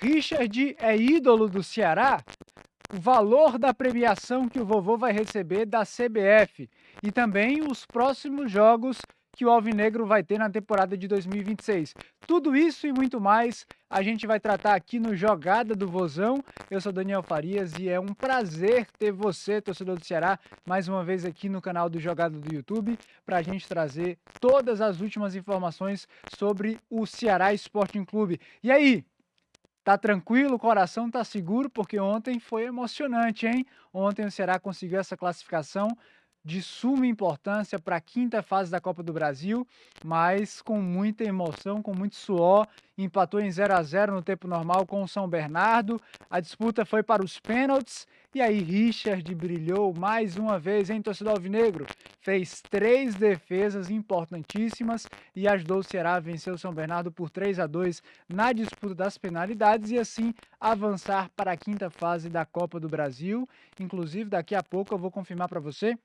Richard é ídolo do Ceará? O valor da premiação que o vovô vai receber da CBF e também os próximos jogos que o Alvinegro vai ter na temporada de 2026. Tudo isso e muito mais a gente vai tratar aqui no Jogada do Vozão. Eu sou Daniel Farias e é um prazer ter você, torcedor do Ceará, mais uma vez aqui no canal do Jogada do YouTube, para a gente trazer todas as últimas informações sobre o Ceará Sporting Clube. E aí, tá tranquilo, o coração tá seguro, porque ontem foi emocionante, hein? Ontem o Ceará conseguiu essa classificação de suma importância para a quinta fase da Copa do Brasil, mas com muita emoção, com muito suor, empatou em 0-0 no tempo normal com o São Bernardo. A disputa foi para os pênaltis e aí Richard brilhou mais uma vez, hein, torcedor alvinegro? Fez 3 defesas importantíssimas e ajudou o Ceará a vencer o São Bernardo por 3-2 na disputa das penalidades e assim avançar para a quinta fase da Copa do Brasil. Inclusive, daqui a pouco eu vou confirmar para você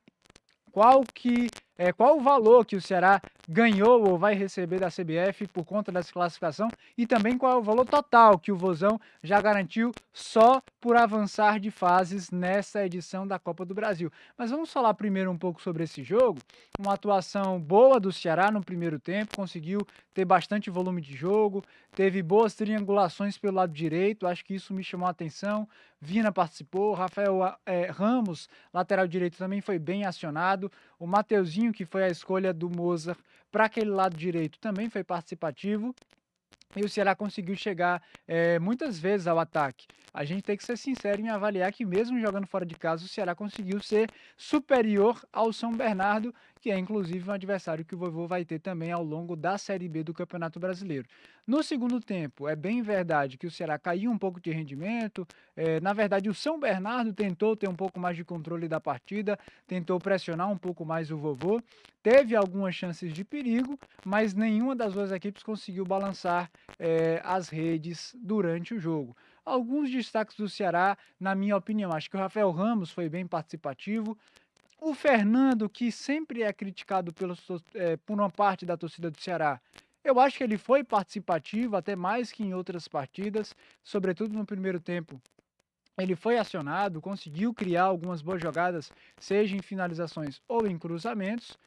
qual o valor que o Ceará ganhou ou vai receber da CBF por conta dessa classificação e também qual é o valor total que o Vozão já garantiu só por avançar de fases nessa edição da Copa do Brasil. Mas vamos falar primeiro um pouco sobre esse jogo. Uma atuação boa do Ceará no primeiro tempo, conseguiu ter bastante volume de jogo, teve boas triangulações pelo lado direito, acho que isso me chamou a atenção. Vina participou, Rafael Ramos, lateral direito, também foi bem acionado. O Mateuzinho, que foi a escolha do Mozart para aquele lado direito, também foi participativo. E o Ceará conseguiu chegar muitas vezes ao ataque. A gente tem que ser sincero em avaliar que mesmo jogando fora de casa, o Ceará conseguiu ser superior ao São Bernardo, que é inclusive um adversário que o vovô vai ter também ao longo da Série B do Campeonato Brasileiro. No segundo tempo, é bem verdade que o Ceará caiu um pouco de rendimento. Na verdade, o São Bernardo tentou ter um pouco mais de controle da partida, tentou pressionar um pouco mais o vovô, teve algumas chances de perigo, mas nenhuma das duas equipes conseguiu balançar as redes durante o jogo. Alguns destaques do Ceará, na minha opinião, acho que o Rafael Ramos foi bem participativo. O Fernando, que sempre é criticado por uma parte da torcida do Ceará, eu acho que ele foi participativo, até mais que em outras partidas, sobretudo no primeiro tempo. Ele foi acionado, conseguiu criar algumas boas jogadas, seja em finalizações ou em cruzamentos.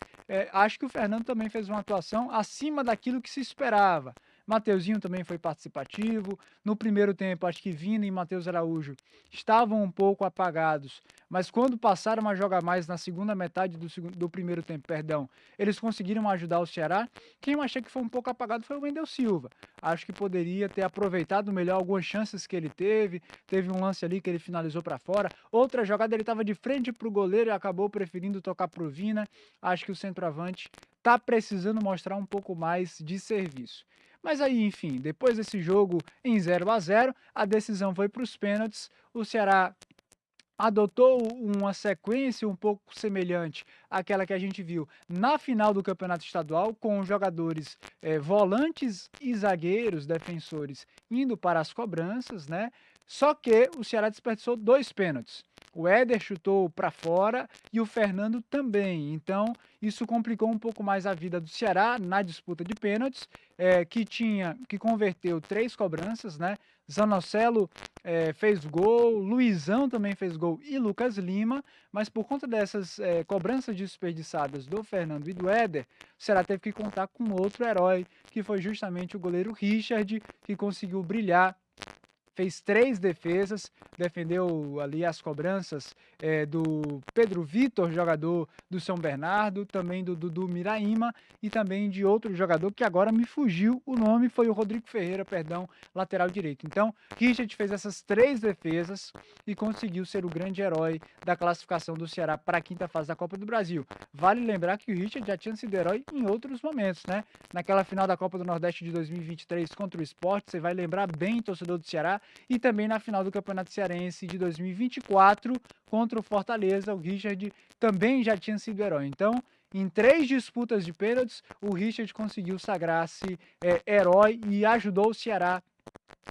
Acho que o Fernando também fez uma atuação acima daquilo que se esperava. Mateuzinho também foi participativo. No primeiro tempo, acho que Vina e Matheus Araújo estavam um pouco apagados, mas quando passaram a jogar mais na segunda metade do primeiro tempo, perdão, eles conseguiram ajudar o Ceará. Quem eu achei que foi um pouco apagado foi o Wendel Silva. Acho que poderia ter aproveitado melhor algumas chances que ele teve. Teve um lance ali que ele finalizou para fora. Outra jogada ele estava de frente para o goleiro e acabou preferindo tocar para o Vina. Acho que o centroavante está precisando mostrar um pouco mais de serviço. Mas aí, enfim, depois desse jogo em 0-0, a decisão foi para os pênaltis. O Ceará adotou uma sequência um pouco semelhante àquela que a gente viu na final do Campeonato Estadual, com jogadores volantes e zagueiros, defensores, indo para as cobranças, né? Só que o Ceará desperdiçou 2 pênaltis. O Éder chutou para fora e o Fernando também. Então, isso complicou um pouco mais a vida do Ceará na disputa de pênaltis, que converteu 3 cobranças, né? Zanocelo fez gol, Luizão também fez gol e Lucas Lima, mas por conta dessas cobranças desperdiçadas do Fernando e do Éder, o Ceará teve que contar com outro herói, que foi justamente o goleiro Richard, que conseguiu brilhar. Fez 3 defesas, defendeu ali as cobranças do Pedro Vitor, jogador do São Bernardo, também do Dudu Miraíma e também de outro jogador que agora me fugiu o nome, foi o Rodrigo Ferreira, perdão, lateral direito. Então, Richard fez essas 3 defesas e conseguiu ser o grande herói da classificação do Ceará para a quinta fase da Copa do Brasil. Vale lembrar que o Richard já tinha sido herói em outros momentos, né? Naquela final da Copa do Nordeste de 2023 contra o Sport, você vai lembrar bem, torcedor do Ceará, e também na final do Campeonato Cearense de 2024 contra o Fortaleza, o Richard também já tinha sido herói. Então, em 3 disputas de pênaltis, o Richard conseguiu sagrar-se herói e ajudou o Ceará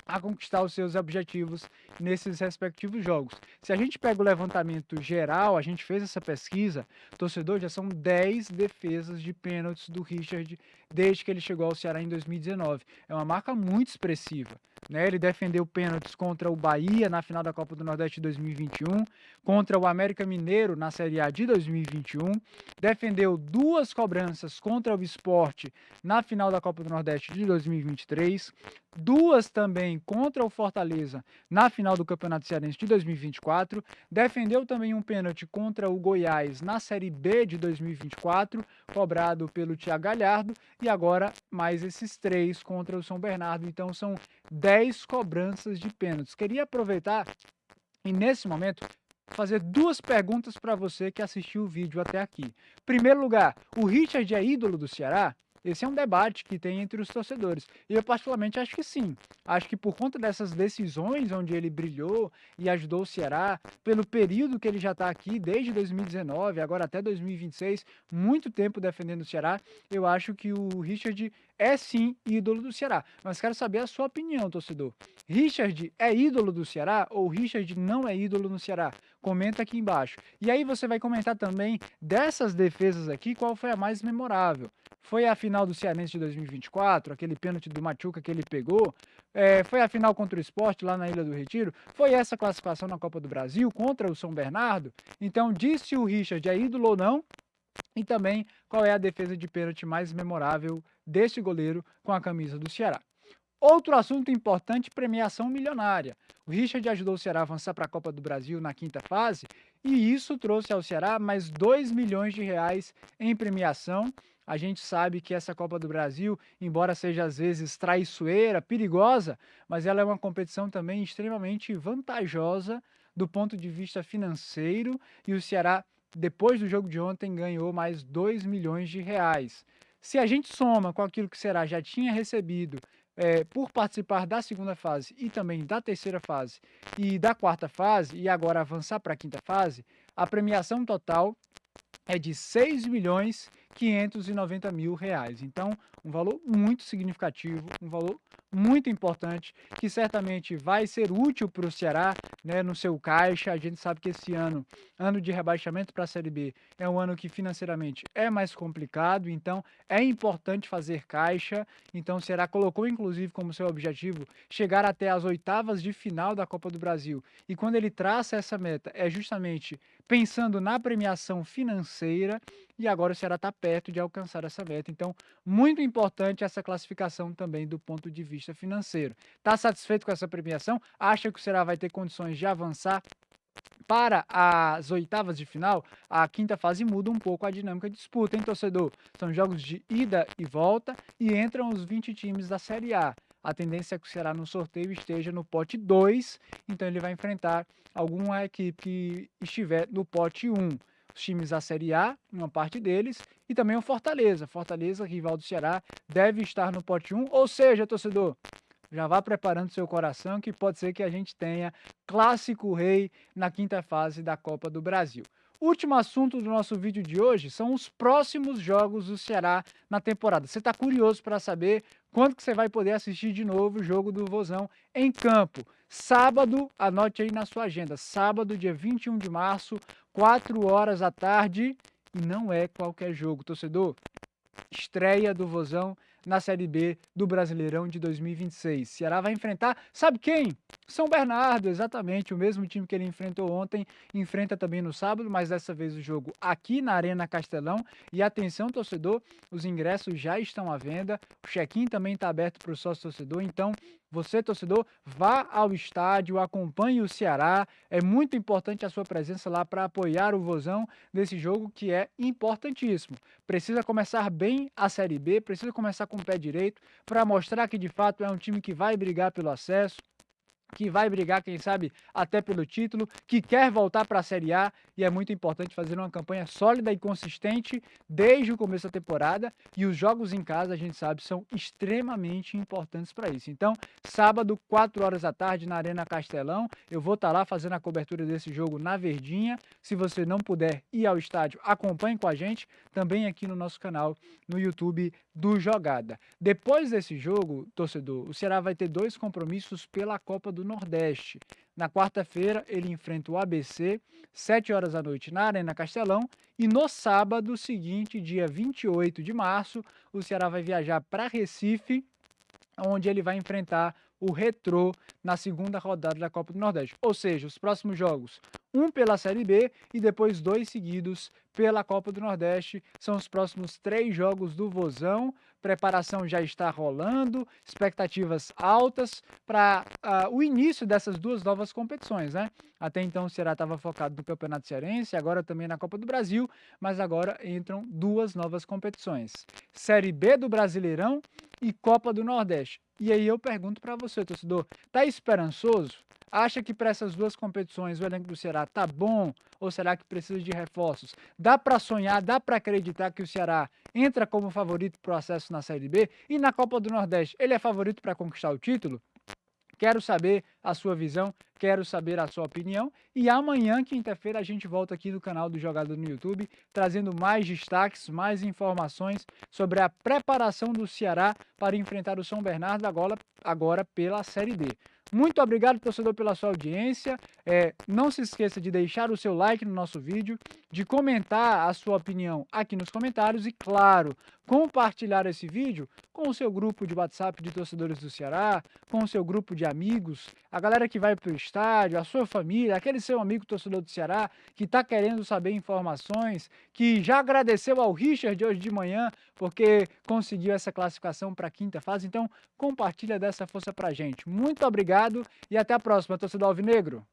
a conquistar os seus objetivos nesses respectivos jogos. Se a gente pega o levantamento geral, a gente fez essa pesquisa, torcedor, já são 10 defesas de pênaltis do Richard desde que ele chegou ao Ceará em 2019. É uma marca muito expressiva. Né? Ele defendeu pênaltis contra o Bahia na final da Copa do Nordeste de 2021, contra o América Mineiro na Série A de 2021, defendeu 2 cobranças contra o Sport na final da Copa do Nordeste de 2023, 2 também contra o Fortaleza na final do Campeonato Cearense de 2024, defendeu também um pênalti contra o Goiás na Série B de 2024, cobrado pelo Thiago Galhardo, e agora mais esses 3 contra o São Bernardo. Então são 10 cobranças de pênaltis. Queria aproveitar e, nesse momento, fazer 2 perguntas para você que assistiu o vídeo até aqui. Primeiro lugar, o Richard é ídolo do Ceará? Esse é um debate que tem entre os torcedores. E eu, particularmente, acho que sim. Acho que por conta dessas decisões onde ele brilhou e ajudou o Ceará, pelo período que ele já está aqui, desde 2019, agora até 2026, muito tempo defendendo o Ceará, eu acho que o Richard é sim ídolo do Ceará. Mas quero saber a sua opinião, torcedor. Richard é ídolo do Ceará ou Richard não é ídolo no Ceará? Comenta aqui embaixo. E aí você vai comentar também dessas defesas aqui, qual foi a mais memorável. Foi a final do Cearense de 2024, aquele pênalti do Machuca que ele pegou? Foi a final contra o Sport lá na Ilha do Retiro? Foi essa classificação na Copa do Brasil contra o São Bernardo? Então, diz se o Richard é ídolo ou não, e também qual é a defesa de pênalti mais memorável desse goleiro com a camisa do Ceará. Outro assunto importante, premiação milionária. O Richard ajudou o Ceará a avançar para a Copa do Brasil na 5ª fase e isso trouxe ao Ceará mais 2 milhões de reais em premiação. A gente sabe que essa Copa do Brasil, embora seja às vezes traiçoeira, perigosa, mas ela é uma competição também extremamente vantajosa do ponto de vista financeiro e o Ceará, depois do jogo de ontem, ganhou mais 2 milhões de reais. Se a gente soma com aquilo que o Ceará já tinha recebido por participar da 2ª fase e também da 3ª fase e da 4ª fase, e agora avançar para a 5ª fase, a premiação total é de R$ 6.590.000. Então, um valor muito significativo, um valor muito importante, que certamente vai ser útil para o Ceará, né, no seu caixa. A gente sabe que esse ano de rebaixamento para a Série B, é um ano que financeiramente é mais complicado, então é importante fazer caixa. Então o Ceará colocou inclusive como seu objetivo chegar até as 8ª de final da Copa do Brasil. E quando ele traça essa meta, é justamente pensando na premiação financeira, e agora o Ceará está perto de alcançar essa meta. Então, muito importante essa classificação também do ponto de vista financeiro. Está satisfeito com essa premiação? Acha que o Ceará vai ter condições de avançar para as 8ª de final? A 5ª fase muda um pouco a dinâmica de disputa, hein, torcedor? São jogos de ida e volta e entram os 20 times da Série A. A tendência é que o Ceará no sorteio esteja no pote 2, então ele vai enfrentar alguma equipe que estiver no pote 1. Os times da Série A, uma parte deles, e também o Fortaleza. Fortaleza, rival do Ceará, deve estar no pote 1, ou seja, torcedor, já vá preparando seu coração que pode ser que a gente tenha Clássico Rei na 5ª fase da Copa do Brasil. Último assunto do nosso vídeo de hoje são os próximos jogos do Ceará na temporada. Você está curioso para saber quando que você vai poder assistir de novo o jogo do Vozão em campo? Sábado, anote aí na sua agenda, sábado, dia 21 de março, 4 horas da tarde, e não é qualquer jogo, torcedor. Estreia do Vozão na Série B do Brasileirão de 2026. Ceará vai enfrentar, sabe quem? São Bernardo, exatamente, o mesmo time que ele enfrentou ontem, enfrenta também no sábado, mas dessa vez o jogo aqui na Arena Castelão. E atenção, torcedor, os ingressos já estão à venda, o check-in também está aberto para o sócio torcedor, então você, torcedor, vá ao estádio, acompanhe o Ceará. É muito importante a sua presença lá para apoiar o Vozão nesse jogo que é importantíssimo. Precisa começar bem a Série B, precisa começar com o pé direito para mostrar que de fato é um time que vai brigar pelo acesso, que vai brigar, quem sabe, até pelo título, que quer voltar para a Série A, e é muito importante fazer uma campanha sólida e consistente desde o começo da temporada, e os jogos em casa, a gente sabe, são extremamente importantes para isso. Então, sábado, 4 horas da tarde, na Arena Castelão, eu vou estar lá fazendo a cobertura desse jogo na Verdinha. Se você não puder ir ao estádio, acompanhe com a gente, também aqui no nosso canal no YouTube do Jogada. Depois desse jogo, torcedor, o Ceará vai ter 2 compromissos pela Copa do Nordeste. Na quarta-feira, ele enfrenta o ABC, 7 horas da noite, na Arena Castelão, e no sábado seguinte, dia 28 de março, o Ceará vai viajar para Recife, onde ele vai enfrentar o Retrô na segunda rodada da Copa do Nordeste. Ou seja, os próximos jogos, um pela Série B e depois 2 seguidos pela Copa do Nordeste. São os próximos 3 jogos do Vozão. Preparação já está rolando, expectativas altas para o início dessas 2 novas competições, né? Até então o Ceará estava focado no Campeonato Cearense, agora também na Copa do Brasil, mas agora entram 2 novas competições: Série B do Brasileirão e Copa do Nordeste. E aí eu pergunto para você, torcedor, tá esperançoso? Acha que para essas 2 competições o elenco do Ceará tá bom ou será que precisa de reforços? Dá para sonhar, dá para acreditar que o Ceará entra como favorito para o acesso na Série B e na Copa do Nordeste ele é favorito para conquistar o título? Quero saber a sua visão, quero saber a sua opinião. E amanhã, quinta-feira, a gente volta aqui no canal do Jogada no YouTube, trazendo mais destaques, mais informações sobre a preparação do Ceará para enfrentar o São Bernardo agora pela Série D. Muito obrigado, torcedor, pela sua audiência. Não se esqueça de deixar o seu like no nosso vídeo, de comentar a sua opinião aqui nos comentários e, claro, compartilhar esse vídeo com o seu grupo de WhatsApp de torcedores do Ceará, com o seu grupo de amigos, a galera que vai para o estádio, a sua família, aquele seu amigo torcedor do Ceará que está querendo saber informações, que já agradeceu ao Richard hoje de manhã porque conseguiu essa classificação para a quinta fase. Então, compartilha dessa força para a gente. Muito obrigado e até a próxima, torcedor alvinegro.